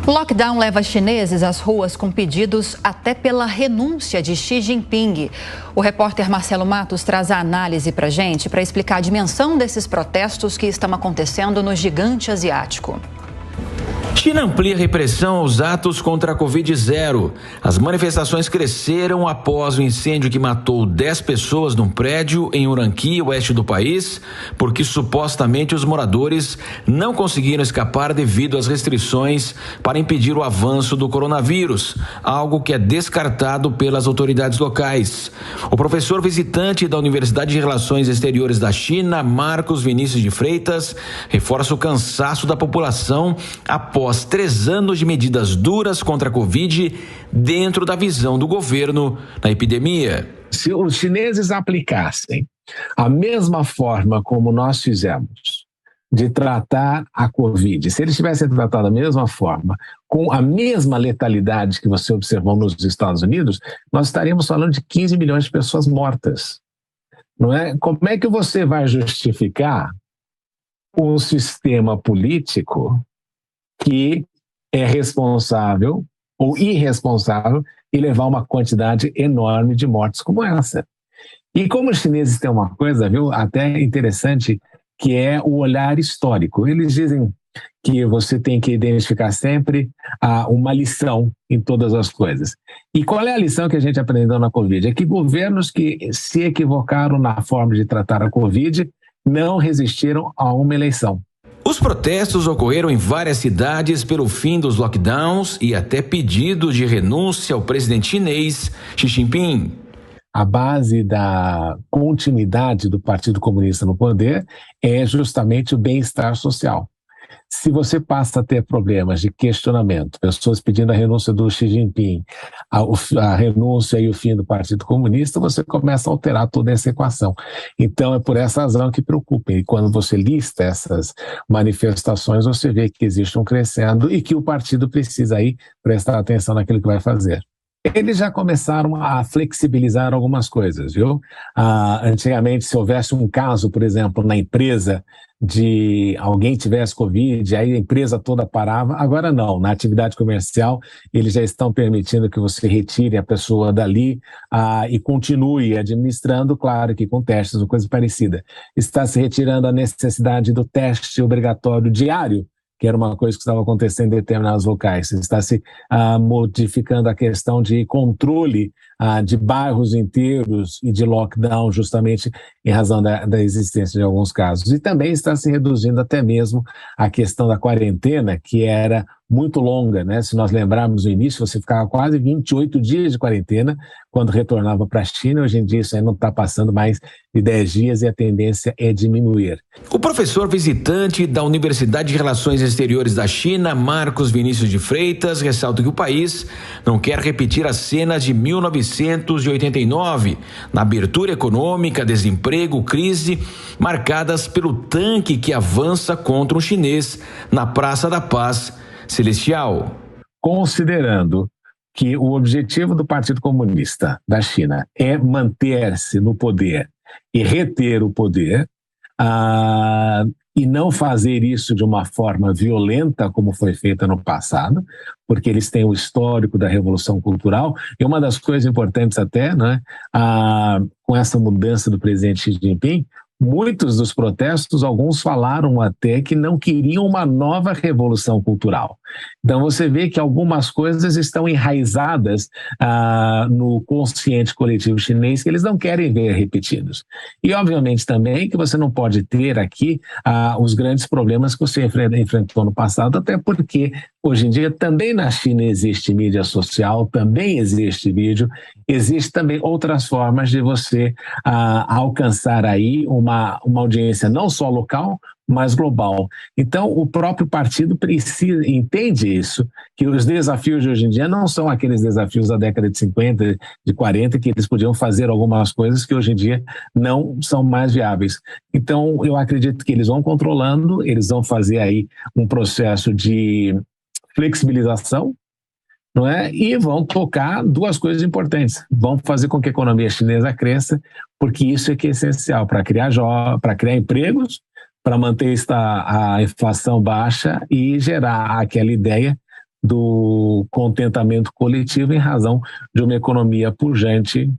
O lockdown leva chineses às ruas com pedidos até pela renúncia de Xi Jinping. O repórter Marcelo Matos traz a análise para a gente para explicar a dimensão desses protestos que estão acontecendo no gigante asiático. China amplia repressão aos atos contra a Covid-0. As manifestações cresceram após o incêndio que matou 10 pessoas num prédio em Uranqui, oeste do país, porque supostamente os moradores não conseguiram escapar devido às restrições para impedir o avanço do coronavírus, algo que é descartado pelas autoridades locais. O professor visitante da Universidade de Relações Exteriores da China, Marcos Vinícius de Freitas, reforça o cansaço da população após 3 anos de medidas duras contra a Covid dentro da visão do governo na epidemia. Se os chineses aplicassem a mesma forma como nós fizemos de tratar a Covid, se eles tivessem tratado da mesma forma, com a mesma letalidade que você observou nos Estados Unidos, nós estaríamos falando de 15 milhões de pessoas mortas. Não é? Como é que você vai justificar um sistema político que é responsável ou irresponsável e levar uma quantidade enorme de mortes como essa? E como os chineses têm uma coisa, viu, até interessante, que é o olhar histórico. Eles dizem que você tem que identificar sempre uma lição em todas as coisas. E qual é a lição que a gente aprendeu na Covid? É que governos que se equivocaram na forma de tratar a Covid não resistiram a uma eleição. Os protestos ocorreram em várias cidades pelo fim dos lockdowns e até pedido de renúncia ao presidente chinês Xi Jinping. A base da continuidade do Partido Comunista no poder é justamente o bem-estar social. Se você passa a ter problemas de questionamento, pessoas pedindo a renúncia do Xi Jinping, a renúncia e o fim do Partido Comunista, você começa a alterar toda essa equação. Então, é por essa razão que preocupa. E quando você lista essas manifestações, você vê que existe um crescendo e que o partido precisa aí prestar atenção naquilo que vai fazer. Eles já começaram a flexibilizar algumas coisas, viu? Antigamente, se houvesse um caso, por exemplo, na empresa de alguém tivesse Covid, aí a empresa toda parava. Agora não, na atividade comercial, eles já estão permitindo que você retire a pessoa dali e continue administrando, claro que com testes ou coisa parecida. Está se retirando a necessidade do teste obrigatório diário, que era uma coisa que estava acontecendo em determinados locais. Está se modificando a questão de controle de bairros inteiros e de lockdown, justamente em razão da existência de alguns casos. E também está se reduzindo até mesmo a questão da quarentena, que era muito longa, né? Se nós lembrarmos no início, você ficava quase 28 dias de quarentena quando retornava para a China. Hoje em dia isso aí não está passando mais de 10 dias e a tendência é diminuir. O professor visitante da Universidade de Relações Exteriores da China, Marcos Vinícius de Freitas, ressalta que o país não quer repetir as cenas de 1989, na abertura econômica, desemprego, crise, marcadas pelo tanque que avança contra um chinês na Praça da Paz Celestial. Considerando que o objetivo do Partido Comunista da China é manter-se no poder e reter o poder, e não fazer isso de uma forma violenta como foi feita no passado, porque eles têm o histórico da Revolução Cultural, e uma das coisas importantes até, né, com essa mudança do presidente Xi Jinping, muitos dos protestos, alguns falaram até que não queriam uma nova revolução cultural. Então você vê que algumas coisas estão enraizadas no consciente coletivo chinês que eles não querem ver repetidos. E obviamente também que você não pode ter aqui os grandes problemas que você enfrentou no passado, até porque hoje em dia também na China existe mídia social, também existe vídeo, existe também outras formas de você alcançar aí uma audiência não só local, mas global. Então, o próprio partido entende isso, que os desafios de hoje em dia não são aqueles desafios da década de 50, de 40, que eles podiam fazer algumas coisas que hoje em dia não são mais viáveis. Então, eu acredito que eles vão controlando, eles vão fazer aí um processo de flexibilização, não é? E vão tocar duas coisas importantes. Vão fazer com que a economia chinesa cresça, porque isso é que é essencial para criar empregos, para manter a inflação baixa e gerar aquela ideia do contentamento coletivo em razão de uma economia pujante.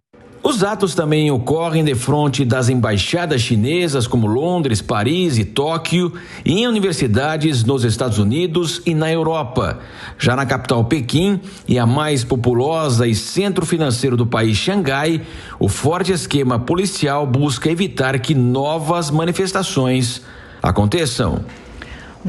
Os atos também ocorrem defronte das embaixadas chinesas como Londres, Paris e Tóquio e em universidades nos Estados Unidos e na Europa. Já na capital Pequim e a mais populosa e centro financeiro do país, Xangai, o forte esquema policial busca evitar que novas manifestações aconteçam.